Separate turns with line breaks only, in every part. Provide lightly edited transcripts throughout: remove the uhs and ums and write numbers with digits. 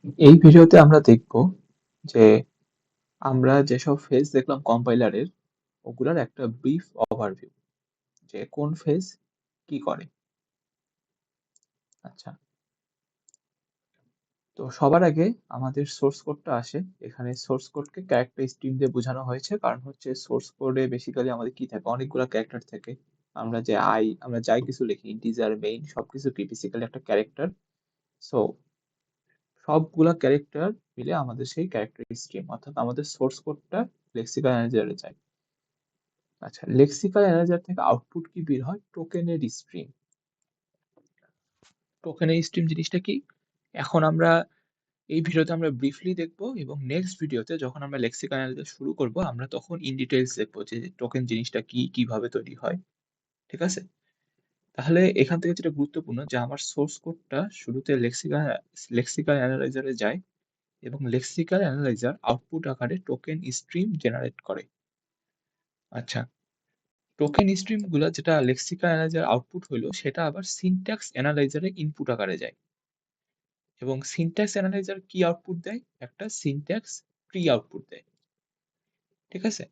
এই ভিডিওতে আমরা দেখব যে আমরা যেসব ফেজ দেখলাম কম্পাইলারের ওগুলার একটা ব্রিফ ওভারভিউ যে কোন ফেজ কি করে। আচ্ছা, তো সবার আগে আমাদের সোর্স কোডটা আসে। এখানে সোর্স কোডকে ক্যারেক্টার স্ট্রিম দিয়ে বোঝানো হয়েছে, কারণ হচ্ছে সোর্স কোডে বেসিক্যালি আমাদের কি থাকে, অনেকগুলো ক্যারেক্টার থাকে। আমরা যাই কিছু লিখি, ইন্টিজার মেইন সবকিছু কি বেসিক্যালি একটা ক্যারেক্টার। সো সবগুলা ক্যারেক্টার মিলে আমাদের সেই ক্যারেক্টার স্ট্রিম, অর্থাৎ আমাদের সোর্স কোডটা লেক্সিক্যাল ম্যানেজারে যায়। আচ্ছা, লেক্সিক্যাল অ্যানালাইজার থেকে আউটপুট কি বের হয়? টোকেনের স্ট্রিম। টোকেনের স্ট্রিম জিনিসটা কি, এখন আমরা এই ভিডিওতে আমরা ব্রিফলি দেখব, এবং নেক্সট ভিডিওতে যখন আমরা লেক্সিক্যাল অ্যানালাইজার শুরু করব আমরা তখন ইন ডিটেইলস দেখবো যে টোকেন জিনিসটা কি, কিভাবে তৈরি হয়। ঠিক আছে? তাহলে এখান থেকে যেটা গুরুত্বপূর্ণ যে আমার সোর্স কোডটা শুরুতে লেক্সিক্যাল অ্যানালাইজারে যায়, এবং লেক্সিক্যাল অ্যানালাইজার আউটপুট আকারে টোকেন স্ট্রিম জেনারেট করে। আচ্ছা, টোকেন স্ট্রিম গুলা যেটা লেক্সিক্যাল অ্যানালাইজার আউটপুট হইলো সেটা আবার সিনট্যাক্স অ্যানালাইজারে ইনপুট আকারে যায়, এবং সিনট্যাক্স অ্যানালাইজার কি আউটপুট দেয়? একটা সিনট্যাক্স ট্রি আউটপুট দেয়। ঠিক আছে?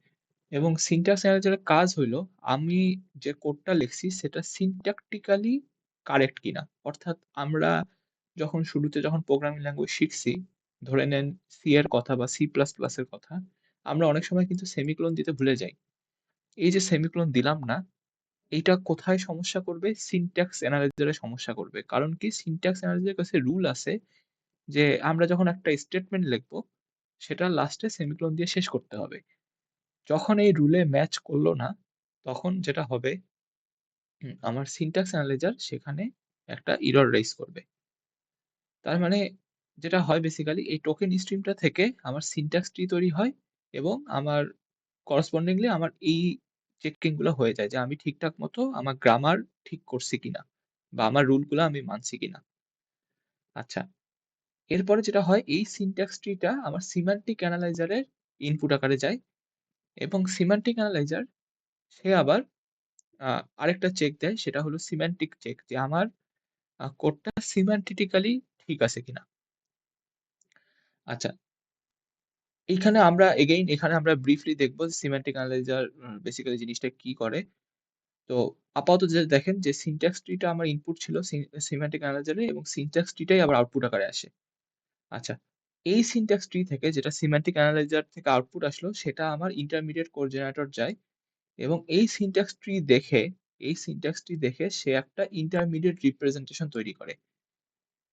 এবং সিনট্যাক্স অ্যানালাইজারের কাজ হইলো আমি যে কোডটা লিখছি সেটা সিনট্যাকটিক্যালি কারেক্ট কিনা। অর্থাৎ আমরা যখন শুরুতে যখন প্রোগ্রামিং ল্যাঙ্গুয়েজ শিখছি, ধরে নেন সি এর কথা বা সি প্লাস প্লাস এর কথা, আমরা অনেক সময় কিন্তু সেমিকোলন দিতে ভুলে যাই। এই যে সেমিকোলন দিলাম না, এইটা কোথায় সমস্যা করবে? সিনট্যাক্স এনালাইজার এ সমস্যা করবে। কারণ কি? সিনট্যাক্স এনালাইজার এর কাছে রুল আছে যে আমরা যখন একটা স্টেটমেন্ট লিখবো, সেটা লাস্টে সেমিকোলন দিয়ে শেষ করতে হবে। যখন এই রুলে ম্যাচ করল না, তখন যেটা হবে, আমার সিনট্যাক্স এনালাইজার সেখানে একটা এরর রেইজ করবে। তার মানে যেটা হয় বেসিক্যালি এই টোকেন স্ট্রিমটা থেকে আমার সিনট্যাক্স ট্রি তৈরি হয়, এবং আমার করসপন্ডিংলি আমার এই চেকিং গুলো হয়ে যায় যে আমি ঠিকঠাক মতো আমার গ্রামার ঠিক করছি কিনা, বা আমার রুল গুলা আমি মানছি কিনা। আচ্ছা, এরপরে যেটা হয় এই সিনট্যাক্স ট্রিটা আমার সিম্যান্টিক অ্যানালাইজারের ইনপুট আকারে যায়, এবং সিম্যান্টিক অ্যানালাইজার সে আবার আরেকটা চেক দেয়, সেটা হলো সিম্যান্টিক চেক, যে আমার কোডটা সিম্যান্টিটিক্যালি ঠিক আছে কিনা। আচ্ছা, এখানে আমরা ব্রিফলি দেখবো সিম্যান্টিক অ্যানালাইজার বেসিক্যালি জিনিসটা কি করে। তো আপাতত যে দেখেন যে সিনট্যাক্স ট্রিটা আমার ইনপুট ছিল সিম্যান্টিক অ্যানালাইজারে, এবং সিনট্যাক্স ট্রিটাই আবার আউটপুট আকারে আসে। আচ্ছা, এই সিনট্যাক্স ট্রি থেকে যেটা সিম্যান্টিক অ্যানালাইজার থেকে আউটপুট আসলো সেটা আমার ইন্টারমিডিয়েট কোড জেনারেটর যায়, এবং এই সিনট্যাক্স ট্রি দেখে সে একটা ইন্টারমিডিয়েট রিপ্রেজেন্টেশন তৈরি করে।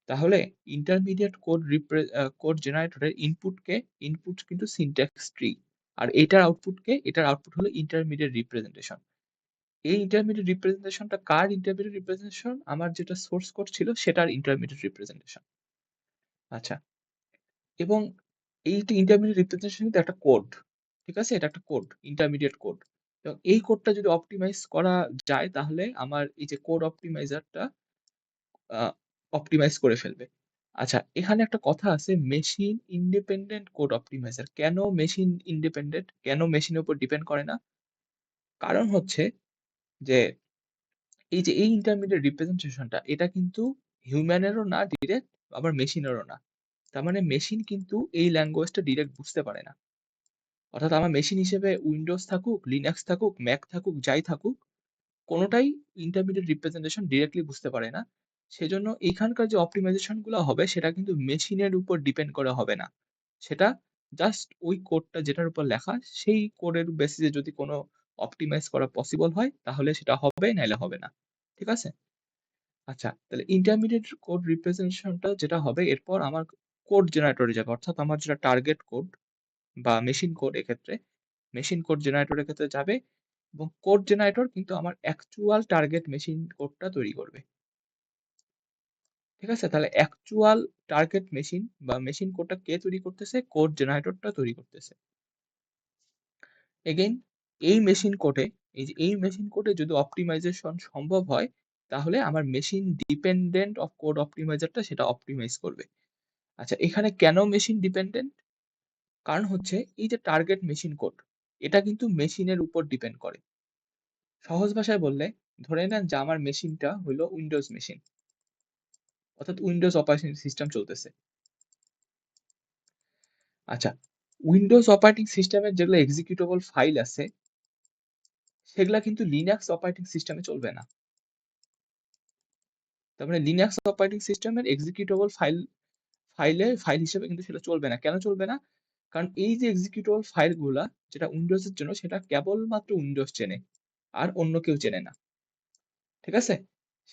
তাহলে ইন্টারমিডিয়েট কোড জেনারেটরের ইনপুট কিন্তু সিনট্যাক্স ট্রি, আর এটার আউটপুট হলো ইন্টারমিডিয়েট রিপ্রেজেন্টেশন। এই ইন্টারমিডিয়েট রিপ্রেজেন্টেশনটা কার ইন্টারমিডিয়েট রিপ্রেজেন্টেশন? আমার যেটা সোর্স কোড ছিল সেটার ইন্টারমিডিয়েট রিপ্রেজেন্টেশন। আচ্ছা, এবং এইটা ইন্টারমিডিয়েট রিপ্রেজেন্টেশন কিন্তু একটা কোড। ঠিক আছে? এটা একটা কোড, ইন্টারমিডিয়েট কোড। এবং এই কোডটা যদি অপটিমাইজ করা যায় তাহলে আমার এই যে কোড অপটিমাইজারটা আ অপটিমাইজ করে ফেলবে। আচ্ছা, এখানে একটা কথা আছে, মেশিন ইন্ডিপেন্ডেন্ট কোড অপটিমাইজার। কেন মেশিন ইন্ডিপেন্ডেন্ট? কেন মেশিনের উপর ডিপেন্ড করে না? কারণ হচ্ছে যে এই ইন্টারমিডিয়েট রিপ্রেজেন্টেশনটা এটা কিন্তু হিউম্যানেরও না ডিরেক্ট, আবার মেশিনেরও না। তার মানে মেশিন কিন্তু এই ল্যাঙ্গুয়েজটা ডিরেক্ট বুঝতে পারে না। অর্থাৎ আমার মেশিন হিসেবে উইন্ডোজ থাকুক, লিনাক্স থাকুক, ম্যাক থাকুক, যাই থাকুক, কোনটাই ইন্টারমিডিয়েট রিপ্রেজেন্টেশন ডিরেক্টলি বুঝতে পারে না। সেজন্য এখানকার যে অপটিমাইজেশন গুলো হবে সেটা কিন্তু মেশিনের উপর ডিপেন্ড করে হবে না। সেটা জাস্ট ওই কোডটা যেটার উপর লেখা সেই কোডের বেসিসে যদি কোনো অপটিমাইজ করা পসিবল হয় তাহলে সেটা হবে, নাইলে হবে না। ঠিক আছে? আচ্ছা, তাহলে ইন্টারমিডিয়েট কোড রিপ্রেজেন্টেশনটা যেটা হবে এরপর আমার কোড জেনারেটরে যাবে। অর্থাৎ আমার যেটা টার্গেট কোড বা মেশিন কোড, এক্ষেত্রে মেশিন কোড জেনারেটরের ক্ষেত্রে যাবে, এবং কোড জেনারেটর কিন্তু আমার অ্যাকচুয়াল টার্গেট মেশিন কোডটা তৈরি করবে। ঠিক আছে? তাহলে অ্যাকচুয়াল টার্গেট মেশিন বা মেশিন কোডটা কে তৈরি করতেছে? কোড জেনারেটরটা তৈরি করতেছে। এগেইন এই মেশিন কোডে যদি অপটিমাইজেশন সম্ভব হয় তাহলে আমার মেশিন ডিপেন্ডেন্ট অফ কোড অপটিমাইজারটা সেটা অপটিমাইজ করবে। আচ্ছা, এখানে কেন মেশিন ডিপেন্ডেন্ট? কারণ হচ্ছে এই যে টার্গেট মেশিন কোড, এটা কিন্তু মেশিনের উপর ডিপেন্ড করে। সহজ ভাষায় বললে, ধরে নেন যে আমার মেশিনটা হইলো উইন্ডোজ মেশিন, অর্থাৎ উইন্ডোজ অপারেটিং সিস্টেম চলতেছে। আচ্ছা, উইন্ডোজ অপারেটিং সিস্টেমের যেগুলো এক্সিকিউটেবল ফাইল আছে, সেগুলা কিন্তু লিনাক্স অপারেটিং সিস্টেমে চলবে না। তার মানে লিনাক্স অপারেটিং সিস্টেমের এক্সিকিউটেবল ফাইল হিসেবে কিন্তু সেটা চলবে না। কেন চলবে না? কারণ এই যে এক্সিকিউটেবল ফাইলগুলা যেটা উইন্ডোজের জন্য সেটা কেবলমাত্র উইন্ডোজ চেনে। আর অন্য কেউ চেনে না। ঠিক আছে?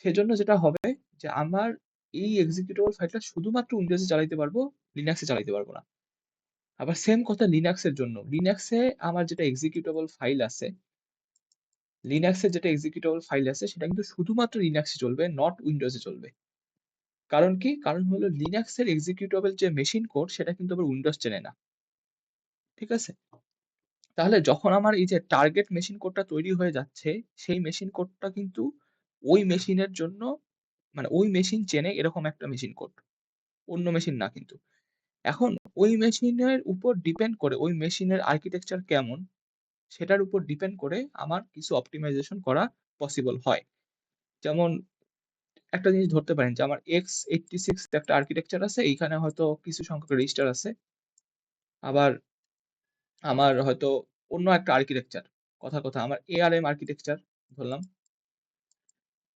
সেজন্য যেটা হবে যে আমার এই এক্সিকিউটেবল ফাইলটা শুধুমাত্র উইন্ডোজে চালাইতে পারবো, লিনাক্সে চালাইতে পারবো না। আবার সেম কথা লিনাক্সের জন্য। লিনাক্সে আমার যেটা এক্সিকিউটেবল ফাইল আছে, লিনাক্সের যেটা এক্সিকিউটেবল ফাইল আছে সেটা কিন্তু শুধুমাত্র লিনাক্সে চলবে, নট উইন্ডোজে চলবে। কারণ কি? কারণ হলো লিনাক্সের এক্সিকিউটেবল যে মেশিন কোড সেটা কিন্তু আবার উইন্ডোজ চেনে না। ঠিক আছে? তাহলে যখন আমার এই যে টার্গেট মেশিন কোডটা তৈরি হয়ে যাচ্ছে, সেই মেশিন কোডটা কিন্তু ওই মেশিনের জন্য মানে ওই মেশিন চেনে এরকম একটা মেশিন কোড। অন্য মেশিন না কিন্তু। এখন ওই মেশিনের উপর ডিপেন্ড করে ওই মেশিনের আর্কিটেকচার কেমন সেটার উপর ডিপেন্ড করে আমার কিছু অপটিমাইজেশন করা পসিবল হয়। যেমন একটা জিনিস ধরতে পারেন যে আমার x86 একটা আর্কিটেকচার আছে। এইখানে হয়তো কিছু সংখ্যক রেজিস্টার আছে। আবার আমার হয়তো অন্য একটা আর্কিটেকচার। কথার কথা আমার ARM আর্কিটেকচার ধরলাম।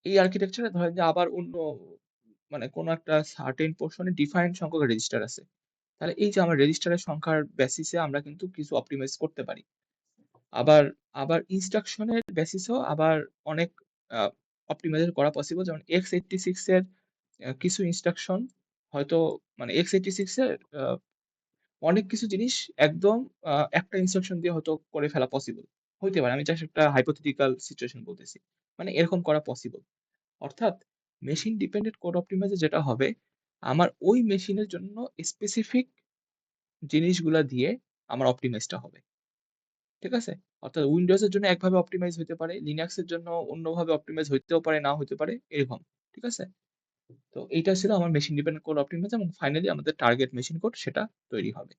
এই আর্কিটেকচারে ধরেন যে আবার অন্য মানে কোনো একটা সার্টেন পোরশন এ ডিফারেন্ট সংখ্যক রেজিস্টার আছে। তাহলে এই যে আমার রেজিস্টারের সংখ্যার বেসিসে আমরা কিন্তু কিছু অপটিমাইজ করতে পারি। আবার আবার ইনস্ট্রাকশনের বেসিসেও আবার অনেক আ অপটিমাইজেশন করা পসিবল। যেমন x86 এর কিছু ইনস্ট্রাকশন হয়তো মানে x86 এর অনেক কিছু জিনিস একদম একটা ইনস্ট্রাকশন দিয়ে হয়তো করে ফেলা পসিবল। হইতে পারে। আমি জাস্ট একটা হাইপোথেটিক্যাল সিচুয়েশন বলতেছি। মানে এরকম করা পসিবল। অর্থাৎ মেশিন ডিপেন্ডেন্ট কোড অপটিমাইজার যেটা হবে, আমার ওই মেশিনের জন্য স্পেসিফিক জিনিসগুলা দিয়ে আমার অপটিমাইজটা হবে। ঠিক আছে? অর্থাৎ উইন্ডোজ এর জন্য একভাবে অপটিমাইজ হইতে পারে, লিনাক্স এর জন্য অন্যভাবে অপটিমাইজ হইতেও পারে, নাও হইতে পারে, এরকম। ঠিক আছে? তো এইটা ছিল আমার মেশিন ডিপেন্ডেন্ট কোড অপটিমাইজার এবং ফাইনালি আমাদের টার্গেট মেশিন কোড সেটা তৈরি হবে।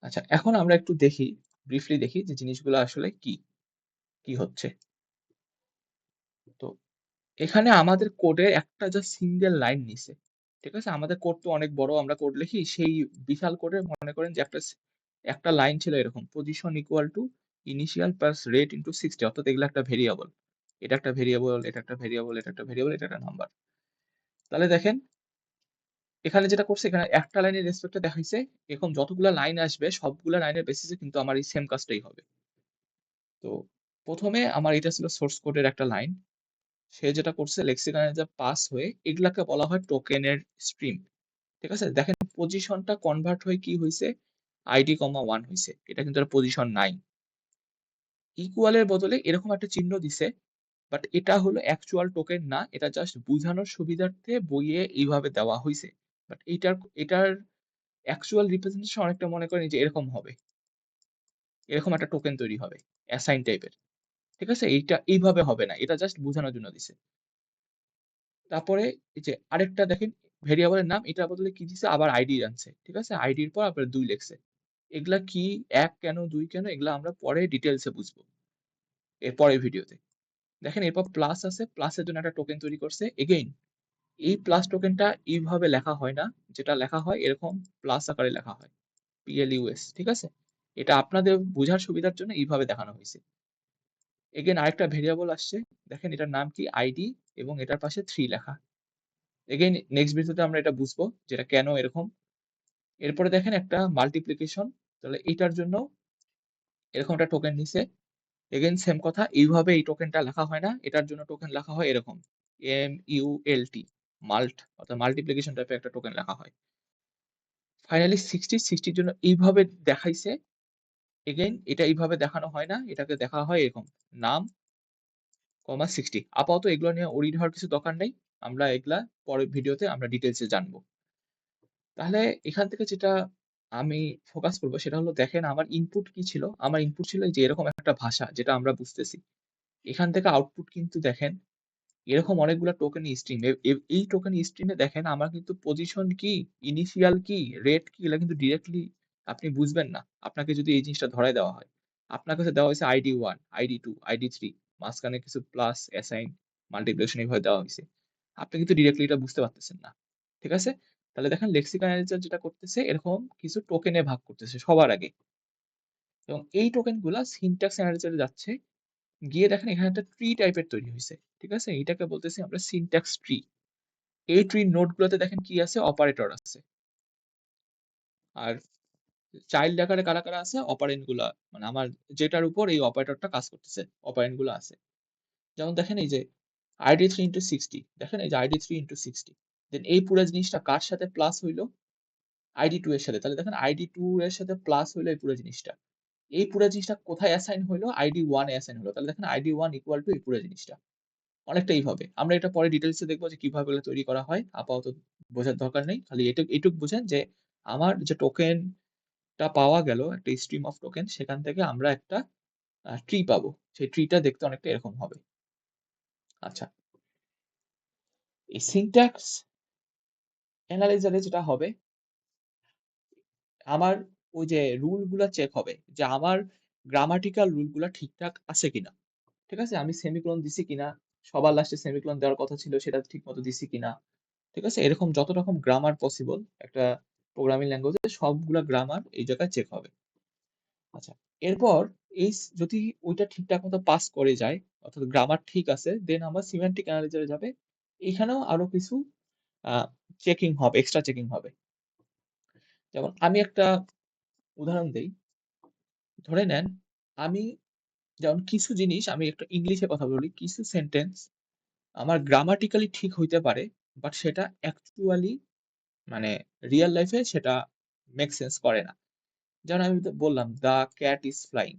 আচ্ছা, এখন আমরা একটু দেখি, ব্রিফলি দেখি যে জিনিসগুলো আসলে কি, কি হচ্ছে। তো এখানে আমাদের কোডের একটা জাস্ট সিঙ্গেল লাইন নিছে। ঠিক আছে? আমাদের কোড তো অনেক বড়, আমরা কোড লিখি। সেই বিশাল কোডে মনে করেন যে একটা লাইন ছিল এরকম position equal to initial plus rate into 60 অর্থাৎ এগুলো একটা ভেরিয়েবল। এটা একটা ভেরিয়েবল, এটা একটা ভেরিয়েবল, এটা একটা ভেরিয়েবল, এটা একটা নাম্বার। তাহলে দেখেন এখানে যেটা করছে এখানে একটা লাইনের রেসপেক্টে দেখাইছে। এরকম যতগুলা লাইন আসবে সবগুলা লাইনের বেসিসে কিন্তু আমার এই সেম কাজটাই হবে। তো ১ম এ আমার এটা ছিল সোর্স কোডের একটা লাইন। সে যেটা করছে লেক্সিকানে যা পাস হয়ে এগুলাকে বলা হয় টোকেনের স্ট্রিম। ঠিক আছে? দেখেন পজিশনটা কনভার্ট হয়ে কি হইছে? আইডি, 1 হইছে। এটা কিন্তু আর পজিশন নাই। ইকুয়াল এর বদলে এরকম একটা চিহ্ন দিছে। বাট এটা হলো অ্যাকচুয়াল টোকেন না। এটা জাস্ট বুঝানোর সুবিধার্থে বইয়ে এইভাবে দেওয়া হইছে। বাট এটার অ্যাকচুয়াল রিপ্রেজেন্টেশন অনেকটা মনে করেন যে এরকম হবে। এরকম একটা টোকেন তৈরি হবে। অ্যাসাইন টাইপের। ঠিক আছে? এইটা এইভাবে হবে না। এটা জাস্ট বুঝানোর জন্য দিছে। তারপরে এই যে আরেকটা দেখেন ভেরিয়েবলের নাম এটার বদলে কি দিছে আবার আইডি আনছে। ঠিক আছে? আইডির পর আপনার ২ লিখছে। এগুলা কি ১ কেন ২ কেন এগুলা আমরা পরে ডিটেইলস এ বুঝবো। এর পরের ভিডিওতে। দেখেন এরপর প্লাস আছে। প্লাসের জন্য একটা টোকেন তৈরি করছে। এগেইন এই প্লাস টোকেনটা এইভাবে লেখা হয় না। যেটা লেখা হয় এরকম প্লাস আকারে লেখা হয়। PLUS ঠিক আছে? এটা আপনাদের বুঝার সুবিধার জন্য এইভাবে দেখানো হইছে। এগেইন আরেকটা ভেরিয়েবল আসছে। দেখেন এটার নাম কি আইডি এবং এটার পাশে ৩ লেখা। এগেইন নেক্সট ভিডিওতে আমরা এটা বুঝবো যে এটা কেন এরকম। এরপরে দেখেন একটা মাল্টিপ্লিকেশন তাহলে এইটার জন্য এরকম একটা টোকেন নিছে। এগেইন সেম কথা এইভাবে এই টোকেনটা লেখা হয় না। এটার জন্য টোকেন লেখা হয় এরকম MULT মাল্ট অর্থাৎ মাল্টিপ্লিকেশন টাইপের একটা টোকেন লেখা হয়। ফাইনালি 60 এর জন্য এইভাবে দেখাইছে। এগেইন এটা এইভাবে দেখানো হয় না। এটাকে দেখা হয় এরকম নাম, 60 আপাতত এগুলো নিয়ে ওরিড হওয়ার কিছু দরকার নেই। আমরা এগুলা পরের ভিডিওতে আমরা ডিটেইলস এ জানবো। তাহলে এখান থেকে যেটা আমি ফোকাস করব সেটা হলো দেখেন আমার ইনপুট কি ছিল? আমার ইনপুট ছিল এই যে এরকম একটা ভাষা যেটা আমরা বুঝতেছি। এখান থেকে আউটপুট কিন্তু দেখেন এরকম অনেকগুলা টোকেন স্ট্রিম এই টোকেন স্ট্রিমে দেখেন আমার কিন্তু পজিশন কি, ইনিশিয়াল কি, রেট কি এগুলা কিন্তু ডিরেক্টলি আপনি বুঝবেন না। আপনাকে যদি এই জিনিসটা ধরায় দেওয়া হয়। আপনার কাছে দেওয়া হইছে আইডি 1, আইডি 2, আইডি 3 মাঝখানে কিছু প্লাস, অ্যাসাইন, মাল্টিপ্লিকেশন এভাবে দেওয়া হইছে। আপনি কিন্তু ডিরেক্টলি এটা বুঝতে পারতেছেন না। ঠিক আছে? তাহলে দেখেন লেক্সিকাল অ্যানালাইজার যেটা করতেছে এরকম কিছু টোকেনে ভাগ করতেছে সবার আগে। এবং এই টোকেন গুলা সিনট্যাক্স অ্যানালাইজারে যাচ্ছে। গিয়ে দেখেন এখানে একটা ট্রি টাইপের তৈরি হইছে। ঠিক আছে? এটাকে বলতেছি আমরা সিনট্যাক্স ট্রি। এই ট্রির নোড গুলোতে দেখেন কি আছে? অপারেটর আছে। আর চাইল্ড আকারে কারা আছে? অপারেন্ড গুলা। মানে আমার যেটার উপর এই অপারেটরটা কাজ করতেছে, অপারেন্ড গুলো আছে। যেমন দেখেন এই যে id3 into 60, দেখেন এই যে id3 into 60, দেন এই পুরা জিনিসটা কার সাথে প্লাস হইলো? id2 এর সাথে। তাহলে দেখেন id2 এর সাথে প্লাস হইলো এই পুরা জিনিসটা। এই পুরা জিনিসটা কোথায় অ্যাসাইন হইলো? id1 এ অ্যাসাইন হলো। তাহলে দেখেন id1 ইকুয়াল টু এই পুরা জিনিসটা। অনেকটা এইভাবে। আমরা এটা পরে ডিটেইলস এ দেখব যে কিভাবে এগুলো তৈরি করা হয়। আপাতত বোঝার দরকার নেই। খালি এটুক বুঝেন যে আমার যে টোকেনটা পাওয়া গেল একটা স্ট্রিম অফ টোকেন, সেখান থেকে আমরা একটা ট্রি পাবো। সেই ট্রিটা দেখতে অনেকটা এরকম হবে। আচ্ছা। এই সিনট্যাক্স এনালাইজার এ যেটা হবে, আমার ওই যে রুল গুলা চেক হবে যে আমার গ্রামাটিক্যাল রুল গুলা ঠিকঠাক আছে কিনা। ঠিক আছে? আমি সেমিকোলন দিছি কিনা, সবার লাস্টে সেমিকোলন দেওয়ার কথা ছিল সেটা ঠিকমতো দিছি কিনা। ঠিক আছে? এরকম যত রকম গ্রামার পসিবল একটা প্রোগ্রামিং ল্যাঙ্গুয়েজে সবগুলা গ্রামার এই জায়গায় চেক হবে। আচ্ছা। এরপর যদি ওইটা ঠিকঠাক মতো পাস করে যায়, অর্থাৎ গ্রামার ঠিক আছে, দেন আমার সিমেন্টিক এনালাইজার এ যাবে। এখানেও আরো কিছু আ চেকিং হবে, এক্সট্রা চেকিং হবে। যেমন আমি একটা উদাহরণ দেই। ধরে নেন আমি যেমন কিছু জিনিস আমি একটা ইংলিশে কথা বলি, কিছু সেন্টেন্স আমার গ্রামাটিক্যালি ঠিক হইতে পারে, বাট সেটা অ্যাকচুয়ালি মানে রিয়াল লাইফ এ সেটা মেক সেন্স করে না। যেমন আমি বললাম, "দ্য ক্যাট ইজ ফ্লাইং।"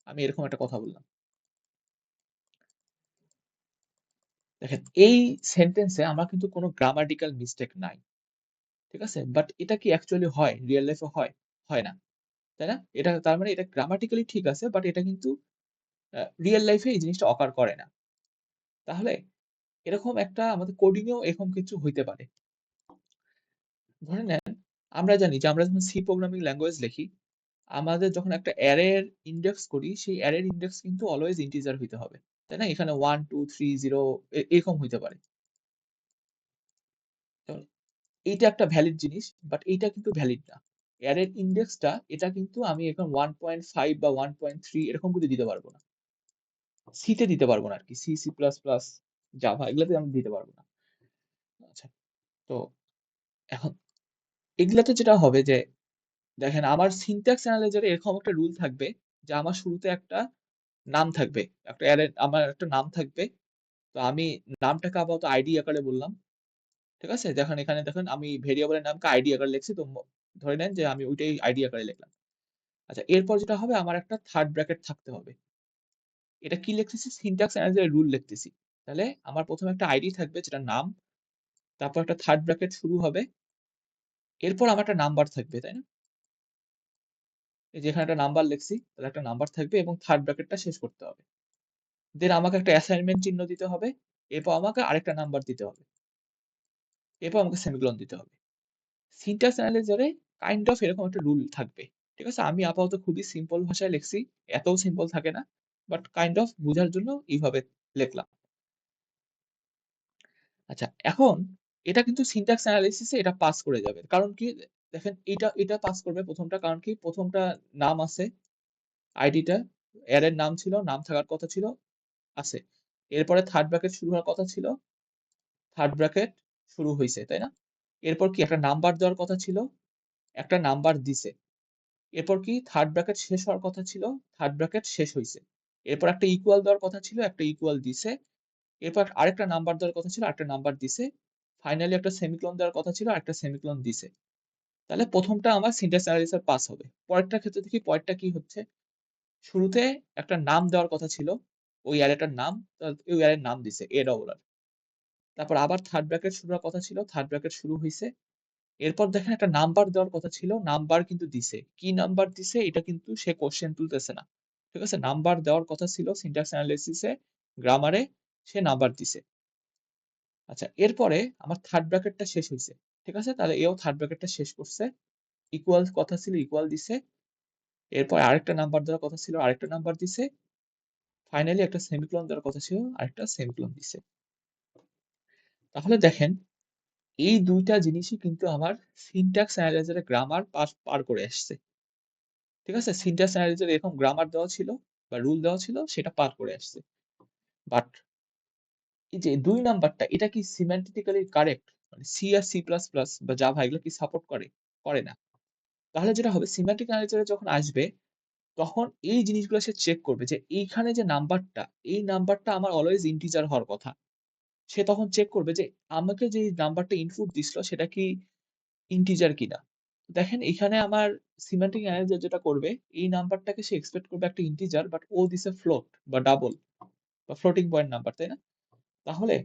আমি এরকম একটা কথা বললাম। দেখেন এই সেন্টেন্সে আমার কিন্তু কোনো গ্রামাটিক্যাল মিস্টেক নাই। ঠিক আছে? বাট এটা কি অ্যাকচুয়ালি হয়? রিয়াল লাইফ এ হয়? হয় না। তাই না? এটা তার মানে এটা গ্রামাটিক্যালি ঠিক আছে, বাট এটা কিন্তু রিয়াল লাইফ এ এই জিনিসটা অকার করে না। তাহলে এরকম একটা আমাদের কোডিং এও এরকম কিছু হইতে পারে। ধরে নেন আমরা জানি যে আমরা যখন সি প্রোগ্রামিং ল্যাঙ্গুয়েজ লিখি, আমাদের যখন একটা অ্যারের ইনডেক্স করি, সেই অ্যারের ইনডেক্স কিন্তু অলওয়েজ ইন্টিজার হইতে হবে। তাই না? এখানে 1, 2, 3, 0 এরকম হইতে পারে। তো এইটা একটা ভ্যালিড জিনিস, বাট এইটা কিন্তু ভ্যালিড না। অ্যারের ইনডেক্সটা এটা কিন্তু আমি এখন 1.5 বা 1.3 এরকম কিন্তু দিতে পারব না। সি তে দিতে পারব না আরকি। C, C plus plus, Java এগুলাতে আমি দিতে পারব না। আচ্ছা। তো এখন এগুলাতে যেটা হবে যে দেখেন আমার সিনট্যাক্স এনালাইজার এ এরকম একটা রুল থাকবে যে আমার শুরুতে একটা নাম থাকবে। একটা অ্যারে আমার একটা নাম থাকবে। তো আমি নামটাকে আপাতত আইডি আকারে বললাম। ঠিক আছে? দেখেন এখানে দেখেন আমি ভেরিয়েবলের নামকে আইডি আকারে লিখছি। তো ধরে নেন যে আমি ওইটাই আইডি আকারে লিখলাম। আচ্ছা, এরপর যেটা হবে আমার একটা থার্ড ব্র্যাকেট থাকতে হবে। এটা কি লিখতেছি? সিনট্যাক্স এনালাইজার এর রুল লিখতেছি। তাহলে আমার ১ম এ একটা আইডি থাকবে যেটা নাম। তারপর একটা থার্ড ব্র্যাকেট শুরু হবে। এরপর আমার একটা নাম্বার থাকবে, তাই না? এই যে এখানে একটা নাম্বার লিখছি, তাহলে একটা নাম্বার থাকবে এবং থার্ড ব্র্যাকেটটা শেষ করতে হবে। দেন আমাকে একটা অ্যাসাইনমেন্ট চিহ্ন দিতে হবে। এরপর আমাকে আরেকটা নাম্বার দিতে হবে। এরপর আমাকে সেমিকোলন দিতে হবে। সিনট্যাক্স এনালাইজারে কাইন্ড অফ এরকম একটা রুল থাকবে। ঠিক আছে? আমি আপাতত খুবই সিম্পল ভাষায় লিখছি। এতও সিম্পল থাকে না। বাট কাইন্ড অফ বুঝার জন্য এইভাবে লিখলাম। আচ্ছা, এখন এটা কিন্তু সিনট্যাক্স এনালাইসিস এ এটা পাস করে যাবে। কারণ কি? দেখেন এটা পাস করবে ১ম টা। কারণ কি? ১ম টা নাম আছে, আইডিটা অ্যারের নাম ছিল, নাম থাকার কথা ছিল, আছে। এরপরে থার্ড ব্র্যাকেট শুরু হওয়ার কথা ছিল, থার্ড ব্র্যাকেট শুরু হইছে, তাই না? এরপর কি একটা নাম্বার দেওয়ার কথা ছিল, একটা নাম্বার দিছে। এরপর কি থার্ড ব্র্যাকেট শেষ হওয়ার কথা ছিল, থার্ড ব্র্যাকেট শেষ হইছে। এরপর একটা ইকুয়াল দেওয়ার কথা ছিল, একটা ইকুয়াল দিছে। এরপর আরেকটা নাম্বার দেওয়ার কথা ছিল, আরেকটা নাম্বার দিছে। ফাইনালি একটা সেমিকোলন দেওয়ার কথা ছিল, আরেকটা সেমিকোলন দিছে। তাহলে ১ম টা আমার সিনট্যাক্স এনালাইসিস পাস হবে। পরেরটার ক্ষেত্রে দেখি পরেরটা কি হচ্ছে। শুরুতে একটা নাম দেওয়ার কথা ছিল, ওই অ্যারেটার নাম, ওই অ্যারের নাম দিছে A+R। তারপর আবার থার্ড ব্র্যাকেট শুরু হওয়ার কথা ছিল, থার্ড ব্র্যাকেট শুরু হইছে। এরপর দেখেন একটা নাম্বার দেওয়ার কথা ছিল, নাম্বার কিন্তু দিছে। কি নাম্বার দিছে এটা কিন্তু সে কোয়েশ্চেন তুলতেছে না। ঠিক আছে? নাম্বার দেওয়ার কথা ছিল সিনট্যাক্স এনালাইসিস এ, গ্রামারে সে নাম্বার দিছে। আচ্ছা, এরপরে আমার থার্ড ব্র্যাকেটটা শেষ হইছে। ঠিক আছে? তাহলে এও থার্ড ব্র্যাকেটটা শেষ করছে। ইকুয়াল কথা ছিল, ইকুয়াল দিছে। এরপর আরেকটা নাম্বার দেওয়ার কথা ছিল, আরেকটা নাম্বার দিছে। ফাইনালি একটা সেমিকোলন দেওয়ার কথা ছিল, আরেকটা সেমিকোলন দিছে। তাহলে দেখেন এই ২ টা জিনিসই কিন্তু আমার সিনট্যাক্স এনালাইজার এর গ্রামার পার করে আসছে। ঠিক আছে? সিনট্যাক্স এনালাইজার এ এরকম গ্রামার দেওয়া ছিল বা রুল দেওয়া ছিল সেটা পার করে আসছে। বাট এই যে ২ নাম্বারটা এটা কি সিমেন্টিক্যালি কারেক্ট? মানে সি আর সি প্লাস প্লাস বা জাভা এগুলো কি সাপোর্ট করে? করে না। তাহলে যেটা হবে সিমেন্টিক এনালাইজার এ যখন আসবে তখন এই জিনিসগুলো সে চেক করবে যে এইখানে যে নাম্বারটা, এই নাম্বারটা আমার অলওয়েজ ইন্টিজার হওয়ার কথা। সে তখন চেক করবে যে আমাকে যে নাম্বারটা ইনপুট দিছিল সেটা কি ইন্টিজার কিনা। দেখেন এখানে আমার সিমেন্টিক এনালাইজার যেটা করবে এই নাম্বারটাকে সে এক্সপেক্ট করবে একটা ইন্টিজার বাট ও দিছে ফ্লোট বা ডাবল বা ফ্লোটিং পয়েন্ট নাম্বার, তাই না? তাহলে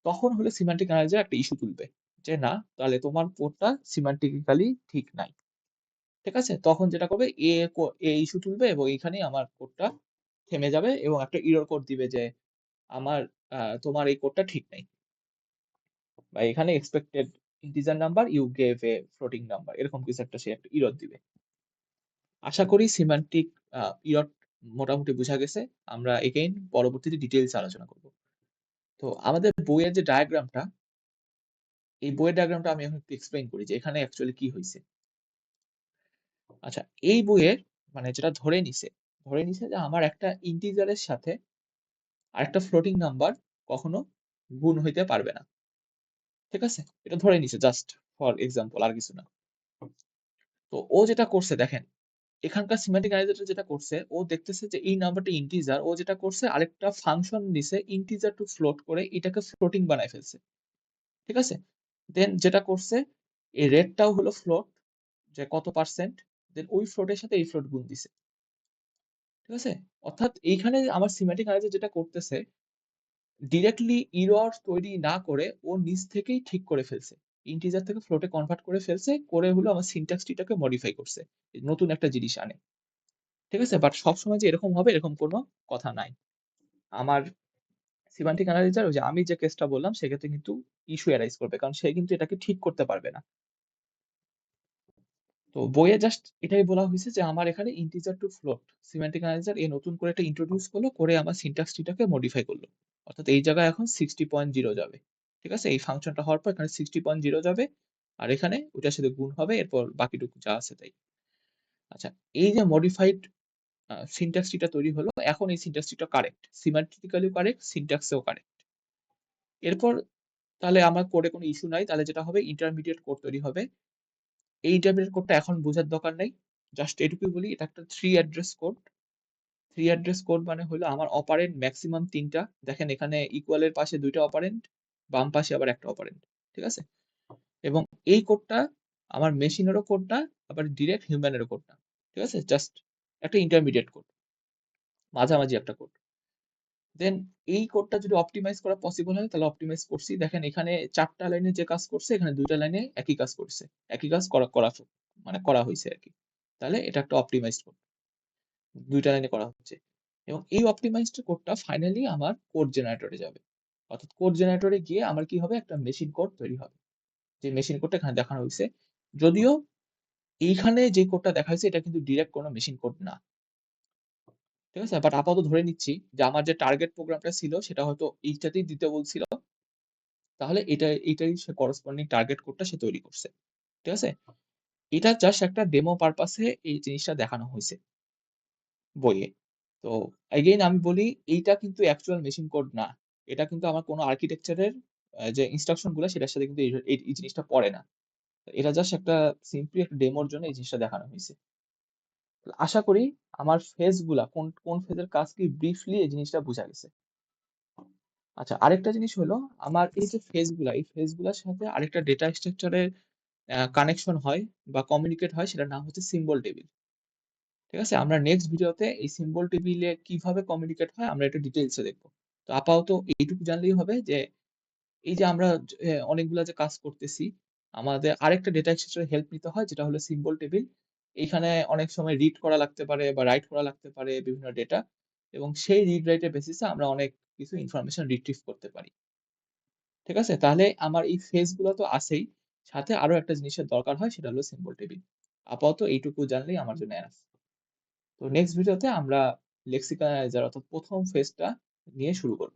তখন হলে সিমেন্টিক এনালাইজার একটা ইস্যু তুলবে। যে না তাহলে তোমার কোডটা সিমেন্টিক্যালি ঠিক নাই। ঠিক আছে? তখন যেটা করবে এ ইস্যু তুলবে এবং এখানেই আমার কোডটা থেমে যাবে এবং একটা এরর কোড দিবে যে আমার তোমার এই কোডটা ঠিক নাই। বা এখানে expected integer number you gave a floating number এরকম কিছু একটা সে একটা এরর দিবে। আশা করি সিম্যান্টিক এরর মোটামুটি বুঝা গেছে। আমরা এগেইন পরবর্তীতে ডিটেইলস আলোচনা করব। তো আমাদের বইয়ের যে ডায়াগ্রামটা, এই বইয়ের ডায়াগ্রামটা আমি এখন একটু এক্সপ্লেইন করি যে এখানে অ্যাকচুয়ালি কি হইছে। আচ্ছা, এই বইয়ের মানে যেটা ধরে নিছে যে আমার একটা ইন্টিজারের সাথে আরেকটা ফ্লোটিং নাম্বার কখনো গুণ হইতে পারবে না। ঠিক আছে? এটা ধরে নিছে জাস্ট ফর এক্সাম্পল আর কিছু না। তো ও যেটা করছে দেখেন, এখানকার সিমেন্টিক অ্যানালাইজার যেটা করছে ও দেখতেছে যে এই নাম্বারটা ইন্টিজার, ও যেটা করছে আরেকটা ফাংশন নিছে ইন্টিজার টু ফ্লোট করে এটাকে ফ্লোটিং বানায় ফেলছে। ঠিক আছে? দেন যেটা করছে এই রেটটাও হলো ফ্লোট যে কত পার্সেন্ট, দেন ওই ফ্লোটের সাথে এই ফ্লোট গুণ দিছে। ঠিক আছে? অর্থাৎ এইখানে আমার সিমেন্টিক অ্যানালাইজার যেটা করতেছে ডিরেক্টলি এরর তৈরি না করে ও নিজ থেকেই ঠিক করে ফেলছে। ইন্টিজার থেকে ফ্লোটে কনভার্ট করে ফেলছে, করে হলো আমার সিনট্যাক্স ট্রিটাকে মডিফাই করছে। নতুন একটা জিনিস আনে। ঠিক আছে? বাট সবসময় যে এরকম হবে এরকম কোনো কথা নাই। আমার সিমান্টিক অ্যানালাইজার ওই যে আমি যে কেসটা বললাম সেক্ষেত্রে কিন্তু ইস্যু অ্যারাইজ করবে। কারণ সে কিন্তু এটাকে ঠিক করতে পারবে না। তো বইয়ে জাস্ট এটাই বলা হইছে যে আমার এখানে integer to float semantic analyser এ নতুন করে একটা ইন্ট্রোডিউস করলো, করে আমার সিনট্যাক্স ট্রিটাকে মডিফাই করলো। অর্থাৎ এই জায়গায় এখন 60.0 যাবে। ঠিক আছে? এই ফাংশনটা হওয়ার পর এখানে 60.0 যাবে। আর এখানে ওইটার সাথে গুণ হবে এরপর বাকিটুকু যা আছে তাই। আচ্ছা, এই যে মডিফাইড সিনট্যাক্স ট্রিটা তৈরি হলো, এখন এই সিনট্যাক্স ট্রিটা কারেক্ট। সিমেন্টিক্যালিও কারেক্ট, সিনট্যাক্সেও কারেক্ট। এরপর তাহলে আমার কোডে কোনো ইস্যু নাই। তাহলে যেটা হবে ইন্টারমিডিয়েট কোড তৈরি হবে। এই ইন্টারমিডিয়েট কোডটা এখন বোঝার দরকার নাই। জাস্ট এটুকুই বলি এটা একটা 3 অ্যাড্রেস কোড। 3 অ্যাড্রেস কোড মানে হলো আমার অপারেন্ড মেক্সিমাম ৩ টা। দেখেন এখানে ইকুয়াল এর পাশে ২ টা অপারেন্ড, বাম পাশে আবার একটা অপারেন্ড। ঠিক আছে? এবং এই কোডটা আমার মেশিনেরও কোড না, আবার ডিরেক্ট হিউম্যানেরও কোড না। ঠিক আছে? জাস্ট একটা ইন্টারমিডিয়েট কোড। মাঝামাঝি একটা কোড। দেন এই কোডটা যদি অপটিমাইজ করা পসিবল হয় তাহলে অপটিমাইজ করছি। দেখেন এখানে ৪ টা লাইনে যে কাজ করছে এখানে ২ টা লাইনে একই কাজ করছে। একই কাজ করা করা মানে করা হইছে আরকি। তাহলে এটা একটা অপটিমাইজড কোড। ২ টা লাইনে করা হচ্ছে। এবং এই অপটিমাইজড কোডটা ফাইনালি আমার কোড জেনারেটরে যাবে। অর্থাৎ কোড জেনারেটরে গিয়ে আমার কি হবে একটা মেশিন কোড তৈরি হবে। যে মেশিন কোডটা এখানে দেখানো হইছে। যদিও এইখানে যে কোডটা দেখা হইছে এটা কিন্তু ডিরেক্ট কোনো মেশিন কোড না। ঠিক আছে? বাট আপাতত ধরে নিচ্ছি যে আমার যে টার্গেট প্রোগ্রামটা ছিল সেটা হয়তো এইটাতেই দিতে বলছিল। তাহলে এটাই সে করেসপন্ডিং টার্গেট কোডটা সে তৈরি করছে। ঠিক আছে? এটা জাস্ট একটা ডেমো পারপাস এ এই জিনিসটা দেখানো হইছে বইয়ে। তো এগেইন আমি বলি এইটা কিন্তু অ্যাকচুয়াল মেশিন কোড না। এটা কিন্তু আমার কোনো আর্কিটেকচারের যে ইনস্ট্রাকশন গুলা সেটার সাথে কিন্তু এই জিনিসটা পড়ে না। এটা জাস্ট একটা সিম্পলি একটা ডেমোর জন্য এই জিনিসটা দেখানো হইছে। আশা করি আমার ফেজ গুলা কোন ফেজের কাজ কি ব্রিফলি এই জিনিসটা বুঝা গেছে। আচ্ছা, আরেকটা জিনিস হলো আমার এই যে এই ফেজ গুলার সাথে আরেকটা ডেটা স্ট্রাকচারের কানেকশন হয় বা কমিউনিকেট হয় সেটার নাম হচ্ছে সিম্বল টেবিল। ঠিক আছে? আমরা নেক্সট ভিডিওতে এই সিম্বল টেবিলে কিভাবে কমিউনিকেট হয় আমরা একটু ডিটেইলস এ দেখব। তো আপাতত এইটুকু জানলেই হবে যে এই যে আমরা অনেকগুলা যে কাজ করতেছি আমাদের আরেকটা ডেটা স্ট্রাকচারের হেল্প নিতে হয় যেটা হলো সিম্বল টেবিল। এইখানে অনেক সময় রিড করা লাগতে পারে বা রাইট করা লাগতে পারে বিভিন্ন ডেটা এবং সেই রিড রাইট এর বেসিস এ আমরা অনেক কিছু ইনফরমেশন রিট্রিভ করতে পারি। ঠিক আছে? তাহলে আমার এই ফেজ গুলা তো আছেই। সাথে আরো একটা জিনিসের দরকার হয় সেটা হলো সিম্বল টেবিল। আপাতত এইটুকু জানলেই আমার জন্য এনাফ। তো নেক্সট ভিডিওতে আমরা লেক্সিক্যাল অ্যানালাইজার অর্থাৎ ১ম ফেজটা নিয়ে শুরু করব।